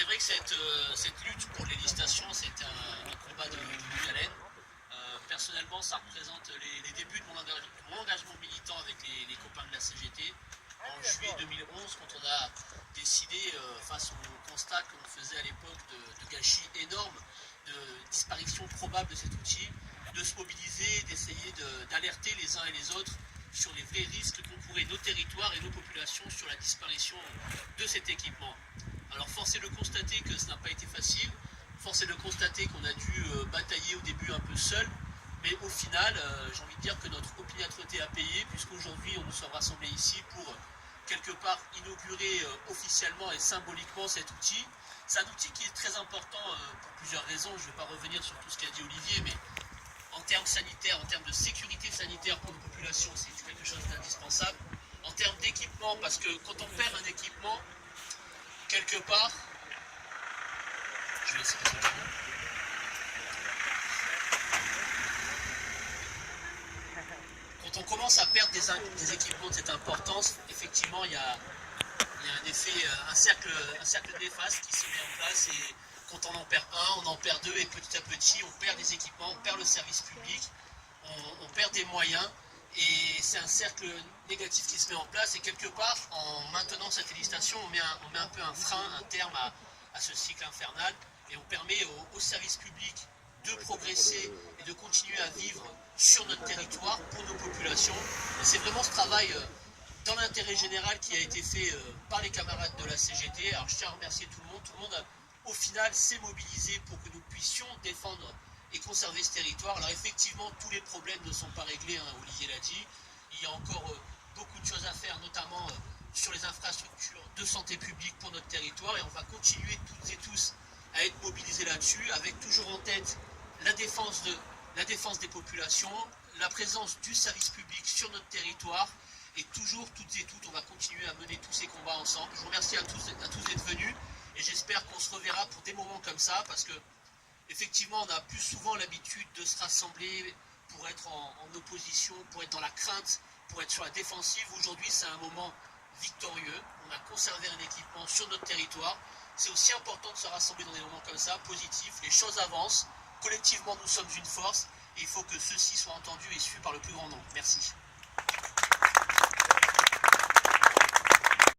c'est vrai que cette lutte pour les législation, c'est un combat de longue haleine. Personnellement, ça représente les débuts de mon engagement militant avec les copains de la CGT. En juillet 2011, quand on a décidé, face au constat qu'on faisait à l'époque de gâchis énormes, de disparition probable de cet outil, de se mobiliser, d'essayer d'alerter les uns et les autres sur les vrais risques qu'encouraient nos territoires et nos populations sur la disparition de cet équipement. Alors force est de constater que ce n'a pas été facile, force est de constater qu'on a dû batailler au début un peu seul, mais au final, j'ai envie de dire que notre opiniâtreté a payé, puisqu'aujourd'hui on nous sommes rassemblés ici pour quelque part inaugurer officiellement et symboliquement cet outil. C'est un outil qui est très important pour plusieurs raisons. Je ne vais pas revenir sur tout ce qu'a dit Olivier, mais en termes sanitaires, en termes de sécurité sanitaire pour nos populations, c'est quelque chose d'indispensable. En termes d'équipement, parce que quand on perd un équipement, quelque part, je vais laisser passer le temps. Quand on commence à perdre des équipements de cette importance, effectivement, il y a un effet, un cercle néfaste qui se met en place, et quand on en perd un, on en perd deux, et petit à petit, on perd des équipements, on perd le service public, on perd des moyens, et c'est un cercle négatif qui se met en place, et quelque part, en maintenant cette législation, on met un peu un frein, un terme à ce cycle infernal, et on permet aux services publics de progresser et de continuer à vivre sur notre territoire pour nos populations. Et c'est vraiment ce travail dans l'intérêt général qui a été fait par les camarades de la CGT. Alors je tiens à remercier tout le monde. Tout le monde au final s'est mobilisé pour que nous puissions défendre et conserver ce territoire. Alors effectivement, tous les problèmes ne sont pas réglés, hein, Olivier l'a dit. Il y a encore beaucoup de choses à faire, notamment sur les infrastructures de santé publique pour notre territoire, et on va continuer toutes et tous à être mobilisés là-dessus, avec toujours en tête la défense des populations, la présence du service public sur notre territoire, et toujours, toutes et toutes, on va continuer à mener tous ces combats ensemble. Je vous remercie à tous d'être venus, et j'espère qu'on se reverra pour des moments comme ça, parce que effectivement, on a plus souvent l'habitude de se rassembler pour être en opposition, pour être dans la crainte, pour être sur la défensive. Aujourd'hui, c'est un moment victorieux. On a conservé un équipement sur notre territoire. C'est aussi important de se rassembler dans des moments comme ça, positifs. Les choses avancent. Collectivement, nous sommes une force, et il faut que ceci soit entendu et su par le plus grand nombre. Merci.